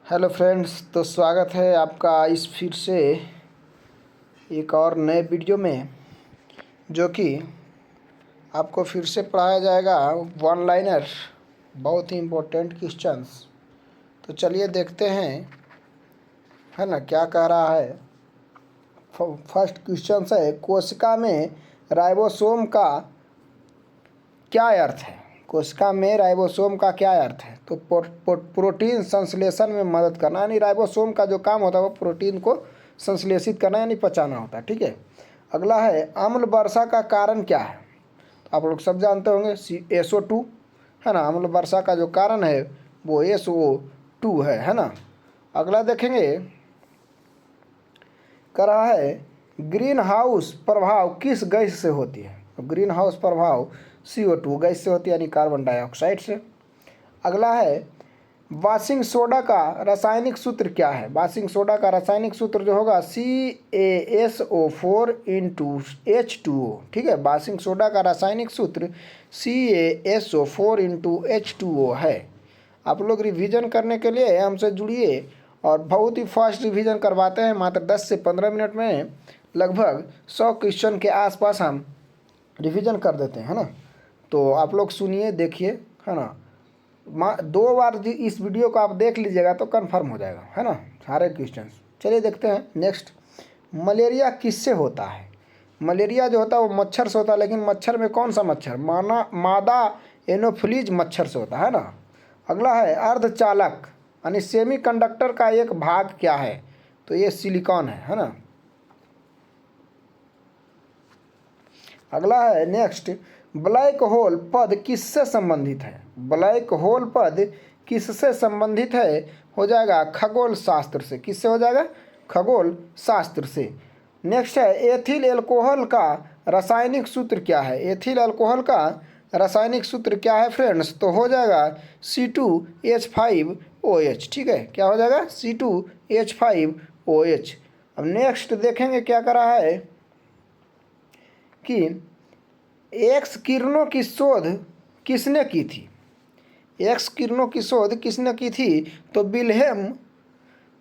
Hello friends, तो स्वागत है आपका इस फिर से एक और नए वीडियो में, जो कि आपको फिर से पढ़ाया जाएगा वन लाइनर, बहुत ही इम्पोर्टेंट क्वेश्चंस। तो चलिए देखते हैं, है ना, क्या कह रहा है। फर्स्ट क्वेश्चन है, कोशिका में राइबोसोम का क्या अर्थ है। कोशिका में राइबोसोम का क्या अर्थ है। तो प्रोटीन संश्लेषण में मदद करना, यानी राइबोसोम का जो काम होता है वो प्रोटीन को संश्लेषित करना यानी पचाना होता है। ठीक है। अगला है, अम्ल वर्षा का कारण क्या है। तो आप लोग सब जानते होंगे SO2, है ना। अम्ल वर्षा का जो कारण है वो SO2 है ना। अगला देखेंगे, कह रहा है ग्रीन हाउस प्रभाव किस गैस से होती है। तो ग्रीन हाउस प्रभाव CO2 गैस से होती है, यानी कार्बन डाइऑक्साइड से। अगला है, वाशिंग सोडा का रासायनिक सूत्र क्या है। वाशिंग सोडा का रासायनिक सूत्र जो होगा CaSO4 इंटू H2O। ठीक है, वाशिंग सोडा का रासायनिक सूत्र CaSO4 इंटू H2O है। आप लोग रिवीजन करने के लिए हमसे जुड़िए, और बहुत ही फास्ट रिवीजन करवाते हैं। मात्र 10 से 15 मिनट में लगभग 100 क्वेश्चन के आसपास हम रिवीजन कर देते हैं, है ना। तो आप लोग सुनिए, देखिए, है ना। 2 बार इस वीडियो को आप देख लीजिएगा तो कंफर्म हो जाएगा, है ना, सारे क्वेश्चन। चलिए देखते हैं नेक्स्ट। मलेरिया किससे होता है। मलेरिया जो होता है वो मच्छर से होता है, लेकिन मच्छर में कौन सा मच्छर, मादा एनोफिलीज मच्छर से होता है ना। अगला है, अर्धचालक यानी सेमीकंडक्टर का एक भाग क्या है। तो ये सिलिकॉन है ना। अगला है नेक्स्ट, ब्लैक होल पद किससे संबंधित है। ब्लैक होल पद किससे संबंधित है, हो जाएगा खगोल शास्त्र से। किससे हो जाएगा, खगोल शास्त्र से। नेक्स्ट है, एथिल अल्कोहल का रासायनिक सूत्र क्या है। एथिल अल्कोहल का रासायनिक सूत्र क्या है फ्रेंड्स, तो हो जाएगा C2H5OH। ठीक है, क्या हो जाएगा, C2H5OH। अब नेक्स्ट देखेंगे क्या कर रहा है कि एक्स किरणों की शोध किसने की थी। एक्स किरणों की शोध किसने की थी, तो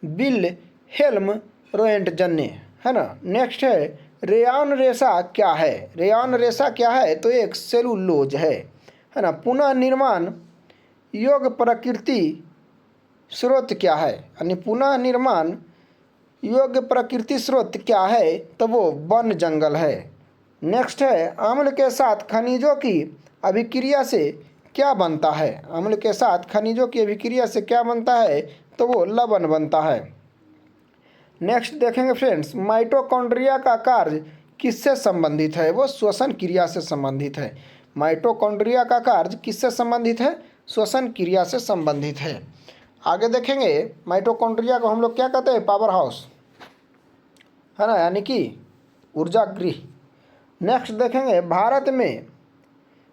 विल्हेल्म रोएंटजन ने, है ना। नेक्स्ट है, रेयान रेशा क्या है। रेयान रेशा क्या है, तो एक सेलुलोज है ना। पुनः निर्माण योग्य प्रकृति स्रोत क्या है, यानी पुनः निर्माण योग्य प्रकृति स्रोत क्या है, तो वो वन जंगल है। नेक्स्ट है, अम्ल के साथ खनिजों की अभिक्रिया से क्या बनता है। अम्ल के साथ खनिजों की अभिक्रिया से क्या बनता है, तो वो लवण बनता है। नेक्स्ट देखेंगे फ्रेंड्स, माइटोकॉन्ड्रिया का कार्य किससे संबंधित है, वो श्वसन क्रिया से संबंधित है। माइटोकॉन्ड्रिया का कार्य किससे संबंधित है, श्वसन क्रिया से संबंधित है। आगे देखेंगे, माइटोकॉन्ड्रिया को हम लोग क्या कहते हैं, पावर हाउस, है ना, यानी कि ऊर्जा गृह। नेक्स्ट देखेंगे, भारत में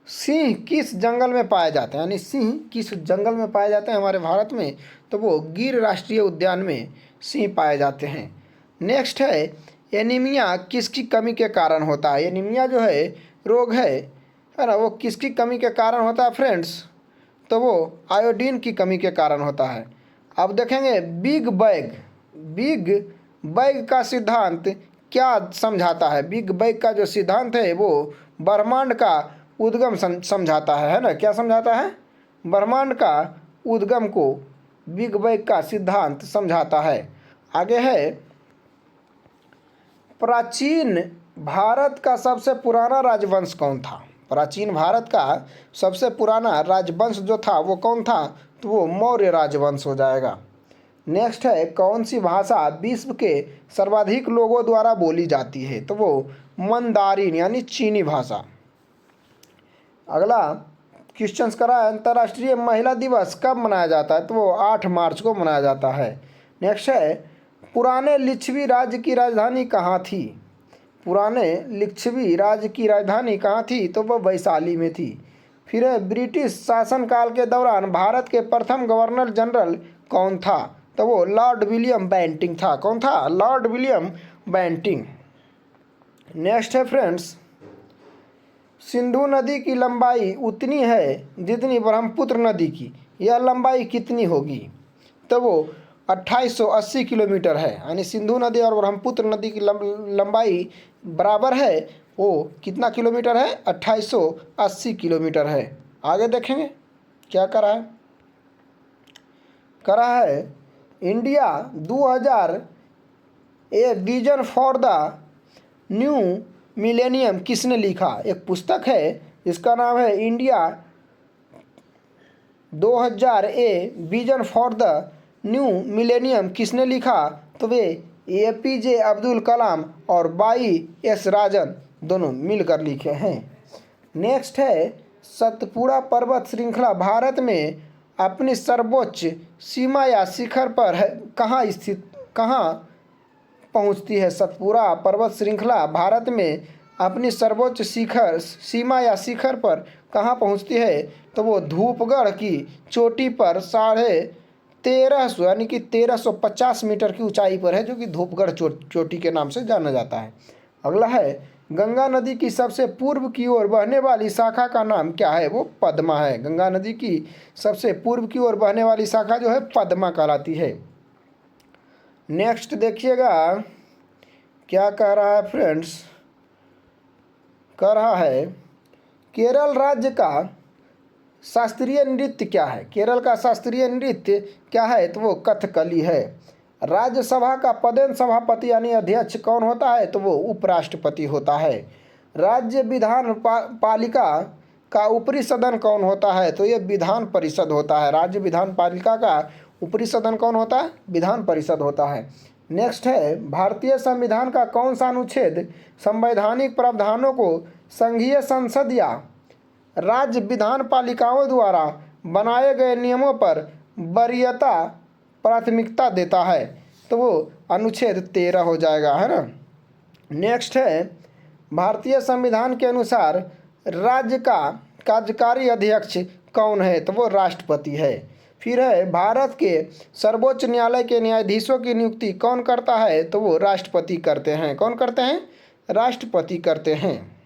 सिंह किस जंगल में पाए जाते हैं, यानी सिंह किस जंगल में पाए जाते हैं हमारे भारत में, तो वो गिर राष्ट्रीय उद्यान में सिंह पाए जाते हैं। नेक्स्ट है, एनीमिया किसकी कमी के कारण होता है। एनीमिया जो है रोग है ना, वो किसकी कमी के कारण होता है फ्रेंड्स, तो वो आयोडीन की कमी के कारण होता है। अब देखेंगे, बिग बैग का सिद्धांत क्या समझाता है। बिग बैग का जो सिद्धांत है वो ब्रह्मांड का उद्गम समझाता है ना। क्या समझाता है, ब्रह्मांड का उद्गम को बिग बैग का सिद्धांत समझाता है। आगे है, प्राचीन भारत का सबसे पुराना राजवंश कौन था। प्राचीन भारत का सबसे पुराना राजवंश जो था वो कौन था, तो वो मौर्य राजवंश हो जाएगा। नेक्स्ट है, कौन सी भाषा विश्व के सर्वाधिक लोगों द्वारा बोली जाती है, तो वो मंदारिन यानी चीनी भाषा। अगला क्वेश्चन करा है, अंतर्राष्ट्रीय महिला दिवस कब मनाया जाता है, तो वो 8 मार्च को मनाया जाता है। नेक्स्ट है, पुराने लिच्छवी राज्य की राजधानी कहाँ थी। पुराने लिच्छवी राज्य की राजधानी कहाँ थी, तो वह वैशाली में थी। फिर है, ब्रिटिश शासनकाल के दौरान भारत के प्रथम गवर्नर जनरल कौन था, तो वो लॉर्ड विलियम बेंटिंग था। कौन था, लॉर्ड विलियम बेंटिंग। नेक्स्ट है फ्रेंड्स, सिंधु नदी की लंबाई उतनी है जितनी ब्रह्मपुत्र नदी की, यह लंबाई कितनी होगी, तो वो 2880 किलोमीटर है। यानी सिंधु नदी और ब्रह्मपुत्र नदी की लंबाई बराबर है। वो कितना किलोमीटर है? 2880 किलोमीटर है। आगे देखेंगे क्या करा है। करा है India 2000 a vision for the new millennium किसने लिखा? एक पुस्तक है, इसका नाम है India 2000 a vision for the new millennium. किसने लिखा? तो वे APJ अब्दुल कलाम और YS राजन दोनों मिलकर लिखे हैं। नेक्स्ट है सतपुड़ा पर्वत श्रृंखला भारत में अपनी सर्वोच्च सीमा या शिखर पर है कहाँ पहुँचती है? सतपुड़ा पर्वत श्रृंखला भारत में अपनी सर्वोच्च सीमा या शिखर पर कहाँ पहुँचती है? तो वो धूपगढ़ की चोटी पर 1350 यानी कि 1350 मीटर की ऊंचाई पर है, जो कि धूपगढ़ चोटी के नाम से जाना जाता है। अगला है गंगा नदी की सबसे पूर्व की ओर बहने वाली शाखा का नाम क्या है? वो पद्मा है। गंगा नदी की सबसे पूर्व की ओर बहने वाली शाखा जो है पद्मा कहलाती है। नेक्स्ट देखिएगा क्या कह रहा है फ्रेंड्स। कह रहा है केरल राज्य का शास्त्रीय नृत्य क्या है? केरल का शास्त्रीय नृत्य क्या है? तो वो कथकली है। राज्यसभा का पदेन सभापति यानी अध्यक्ष कौन होता है? तो वो उपराष्ट्रपति होता है। राज्य विधान पालिका का ऊपरी सदन कौन होता है? तो ये विधान परिषद होता है। राज्य विधान पालिका का ऊपरी सदन कौन होता है? विधान परिषद होता है। नेक्स्ट है भारतीय संविधान का कौन सा अनुच्छेद संवैधानिक प्रावधानों को संघीय संसद या राज्य विधान पालिकाओं द्वारा बनाए गए नियमों पर वरीयता प्राथमिकता देता है? तो वो अनुच्छेद 13 हो जाएगा, है ना। नेक्स्ट है भारतीय संविधान के अनुसार राज्य का कार्यकारी अध्यक्ष कौन है? तो वो राष्ट्रपति है। फिर है भारत के सर्वोच्च न्यायालय के न्यायाधीशों की नियुक्ति कौन करता है? तो वो राष्ट्रपति करते हैं। कौन करते हैं? राष्ट्रपति करते हैं।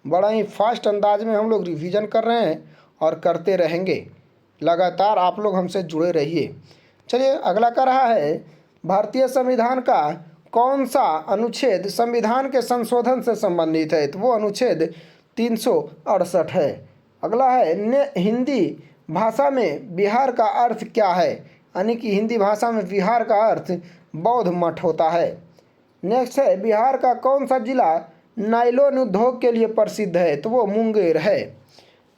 बड़ा ही फास्ट अंदाज में हम लोग रिवीजन कर रहे हैं और करते रहेंगे। लगातार आप लोग हमसे जुड़े रहिए। चलिए अगला कर रहा है भारतीय संविधान का कौन सा अनुच्छेद संविधान के संशोधन से संबंधित है? तो वो अनुच्छेद 368 है। अगला है हिंदी भाषा में बिहार का अर्थ क्या है? यानी कि हिंदी भाषा में बिहार का अर्थ बौद्ध मठ होता है। नेक्स्ट है बिहार का कौन सा जिला नायलॉन उद्योग के लिए प्रसिद्ध है? तो वो मुंगेर है।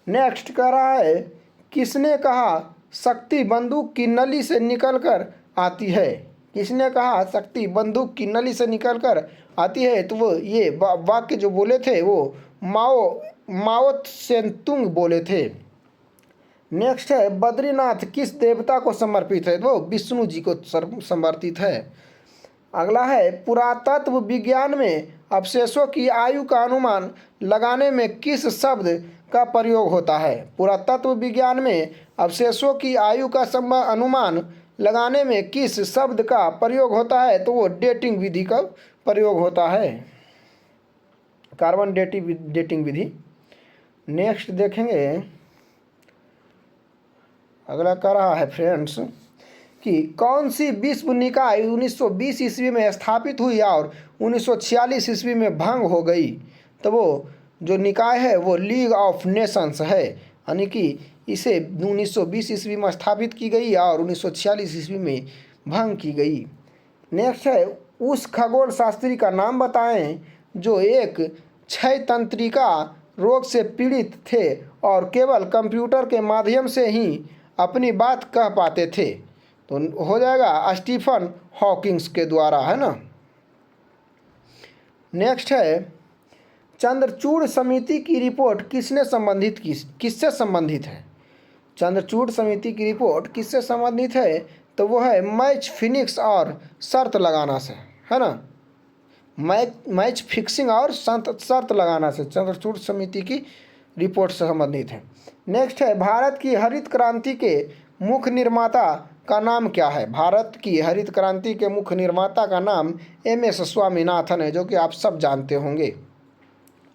नेक्स्ट कह रहा है किसने कहा शक्ति बंदूक की नली से निकलकर आती है? किसने कहा शक्ति बंदूक की नली से निकलकर आती है? तो वो ये वाक्य जो बोले थे वो माओ त्से-तुंग बोले थे। नेक्स्ट है बद्रीनाथ किस देवता को समर्पित है? वो विष्णु जी को समर्पित है। अगला है पुरातत्व विज्ञान में अवशेषों की आयु का अनुमान लगाने में किस शब्द का प्रयोग होता है? पुरातत्व विज्ञान में अवशेषों की आयु का अनुमान लगाने में किस शब्द का प्रयोग होता है? तो वो डेटिंग विधि का प्रयोग होता है, कार्बन डेटिंग विधि। नेक्स्ट देखेंगे अगला कर रहा है फ्रेंड्स कि कौन सी विश्व निकाय 1920 ईस्वी में स्थापित हुई और 1946 ईस्वी में भंग हो गई? तो वो जो निकाय है वो लीग ऑफ नेशंस है, यानी कि इसे 1920 ईस्वी में स्थापित की गई और 1946 ईस्वी में भंग की गई। नेक्स्ट है उस खगोल शास्त्री का नाम बताएं जो एक क्षय तंत्रिका रोग से पीड़ित थे और केवल कंप्यूटर के माध्यम से ही अपनी बात कह पाते थे। तो हो जाएगा स्टीफन हॉकिंग्स के द्वारा, है ना। नेक्स्ट है चंद्रचूड़ समिति की रिपोर्ट किससे संबंधित है? चंद्रचूड़ समिति की रिपोर्ट किससे संबंधित है? तो वो है मैच फिनिक्स और शर्त लगाना से, है ना। मैच फिक्सिंग और शर्त लगाना से चंद्रचूड़ समिति की रिपोर्ट से संबंधित है। नेक्स्ट है भारत की हरित क्रांति के मुख्य निर्माता का नाम क्या है? भारत की हरित क्रांति के मुख्य निर्माता का नाम MS स्वामीनाथन है, जो कि आप सब जानते होंगे।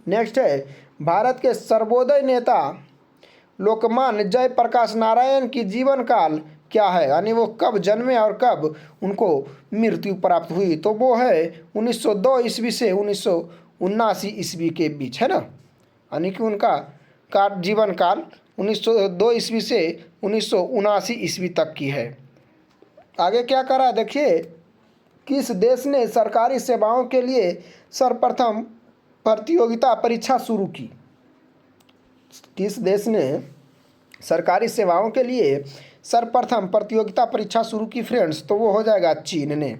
नेक्स्ट है भारत के सर्वोदय नेता लोकमान्य जयप्रकाश नारायण की जीवन काल क्या है, यानी वो कब जन्मे और कब उनको मृत्यु प्राप्त हुई, तो वो है 1902 ईस्वी से 1979 ईस्वी के बीच, है ना। यानी कि उनका जीवन काल 1902 ईस्वी से 1979 ईस्वी तक की है। आगे क्या करा देखिए, किस देश ने सरकारी सेवाओं के लिए सर्वप्रथम प्रतियोगिता परीक्षा शुरू की। किस देश ने सरकारी सेवाओं के लिए सर्वप्रथम प्रतियोगिता परीक्षा शुरू की फ्रेंड्स, तो वो हो जाएगा चीन ने।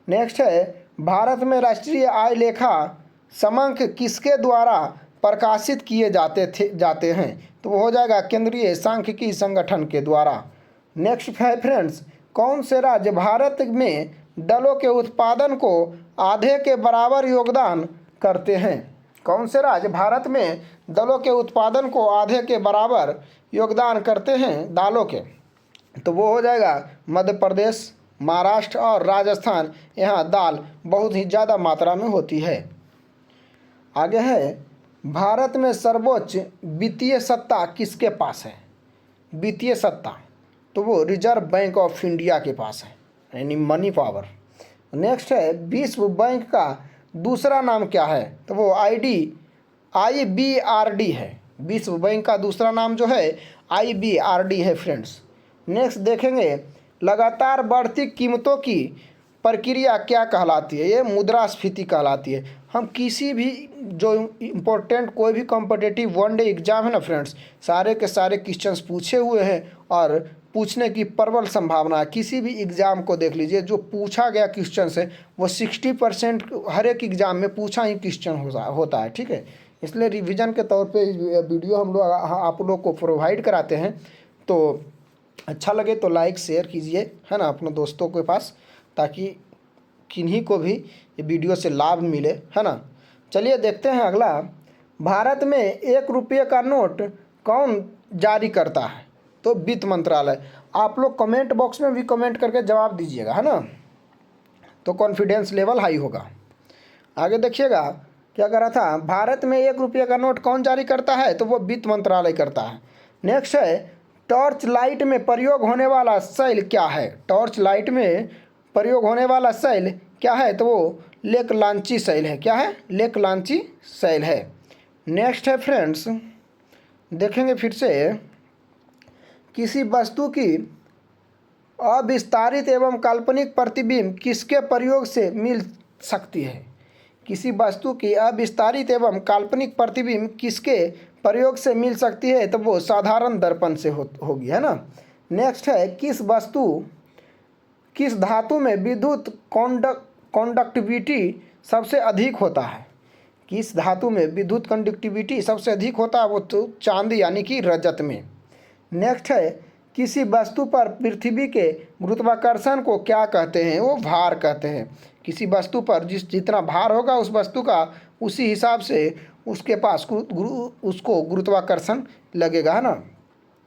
नेक्स्ट है, भारत में राष्ट्रीय आय लेखा समंक किसके द्वारा प्रकाशित किए जाते हैं, तो वो हो जाएगा केंद्रीय सांख्यिकी संगठन के द्वारा। नेक्स्ट है फ्रेंड्स, कौन से राज्य भारत में दलों के उत्पादन को आधे के बराबर योगदान करते हैं। कौन से राज्य भारत में दलों के उत्पादन को आधे के बराबर योगदान करते हैं दालों के, तो वो हो जाएगा मध्य प्रदेश, महाराष्ट्र और राजस्थान। यहाँ दाल बहुत ही ज़्यादा मात्रा में होती है। आगे है, भारत में सर्वोच्च वित्तीय सत्ता किसके पास है। वित्तीय सत्ता, तो वो रिजर्व बैंक ऑफ इंडिया के पास है, यानी मनी पावर। नेक्स्ट है, विश्व बैंक का दूसरा नाम क्या है, तो वो IBRD है। विश्व बैंक का दूसरा नाम जो है IBRD है फ्रेंड्स। नेक्स्ट देखेंगे, लगातार बढ़ती कीमतों की प्रक्रिया क्या कहलाती है, ये मुद्रास्फीति कहलाती है। हम किसी भी जो इम्पोर्टेंट कोई भी कॉम्पिटिटिव वनडे एग्जाम है ना फ्रेंड्स, सारे के सारे क्वेश्चंस पूछे हुए हैं और पूछने की प्रबल संभावना है। किसी भी एग्ज़ाम को देख लीजिए, जो पूछा गया क्वेश्चन है वो 60% हर एक एग्ज़ाम में पूछा ही क्वेश्चन होता है, ठीक है। इसलिए रिवीजन के तौर पे वीडियो हम लोग आप लोग को प्रोवाइड कराते हैं। तो अच्छा लगे तो लाइक शेयर कीजिए, है ना, अपने दोस्तों के पास, ताकि किन्हीं को भी ये वीडियो से लाभ मिले, है ना। चलिए देखते हैं अगला, भारत में 1 रुपये का नोट कौन जारी करता है, तो वित्त मंत्रालय। आप लोग कमेंट बॉक्स में भी कमेंट करके जवाब दीजिएगा, है ना, तो कॉन्फिडेंस लेवल हाई होगा। आगे देखिएगा क्या कर रहा था, भारत में 1 रुपये का नोट कौन जारी करता है, तो वो वित्त मंत्रालय करता है। नेक्स्ट है, टॉर्च लाइट में प्रयोग होने वाला शैल क्या है। टॉर्च लाइट में प्रयोग होने वाला शैल क्या है, तो वो लेक-लांची शैल है। क्या है, लेक-लांची शैल है। नेक्स्ट है फ्रेंड्स, देखेंगे फिर से, किसी वस्तु की अविस्तारित एवं काल्पनिक प्रतिबिंब किसके प्रयोग से मिल सकती है। किसी वस्तु की अविस्तारित एवं काल्पनिक प्रतिबिंब किसके प्रयोग से मिल सकती है, तो वो साधारण दर्पण से होगी, है ना। नेक्स्ट है, किस धातु में विद्युत कॉन्डक्टिविटी सबसे अधिक होता है। किस धातु में विद्युत कंडक्टिविटी सबसे अधिक होता है, वो तो चांदी यानी कि रजत में। नेक्स्ट है, किसी वस्तु पर पृथ्वी के गुरुत्वाकर्षण को क्या कहते हैं, वो भार कहते हैं। किसी वस्तु पर जितना भार होगा उस वस्तु का, उसी हिसाब से उसके पास उसको गुरुत्वाकर्षण लगेगा, है ना।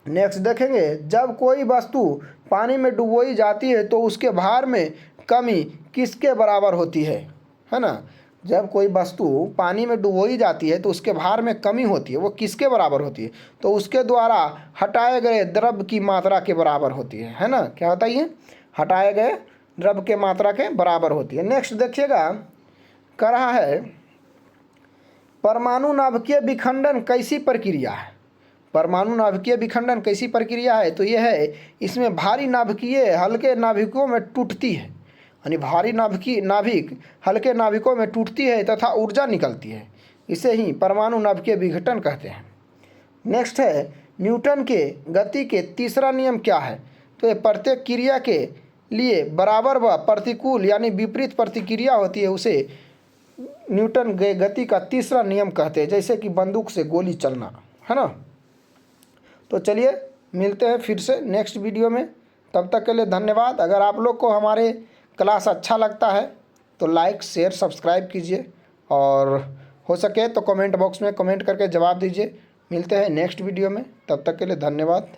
नेक्स्ट देखेंगे, जब कोई वस्तु पानी में डुबोई जाती है तो उसके भार में कमी किसके बराबर होती है ना। जब कोई वस्तु पानी में डुबोई जाती है तो उसके भार में कमी होती है, वो किसके बराबर होती है, तो उसके द्वारा हटाए गए द्रव्य की मात्रा के बराबर होती है ना। क्या होता है ये, हटाए गए द्रव्य के मात्रा के बराबर होती है। नेक्स्ट देखिएगा, कह रहा है, परमाणु नाभिकीय विखंडन कैसी प्रक्रिया है। परमाणु नाभिकीय विखंडन कैसी प्रक्रिया है, तो यह है, इसमें भारी नाभिकीय हल्के नाभिकों में टूटती है, यानी भारी नाभिक हल्के नाभिकों में टूटती है तथा ऊर्जा निकलती है। इसे ही परमाणु नाभिकीय विघटन कहते हैं। नेक्स्ट है, न्यूटन के गति के तीसरा नियम क्या है, तो ये प्रत्येक क्रिया के लिए बराबर व प्रतिकूल यानी विपरीत प्रतिक्रिया होती है, उसे न्यूटन के गति का तीसरा नियम कहते हैं। जैसे कि बंदूक से गोली चलना, है ना। तो चलिए मिलते हैं फिर से नेक्स्ट वीडियो में, तब तक के लिए धन्यवाद। अगर आप लोग को हमारे क्लास अच्छा लगता है तो लाइक शेयर सब्सक्राइब कीजिए, और हो सके तो कमेंट बॉक्स में कमेंट करके जवाब दीजिए। मिलते हैं नेक्स्ट वीडियो में, तब तक के लिए धन्यवाद।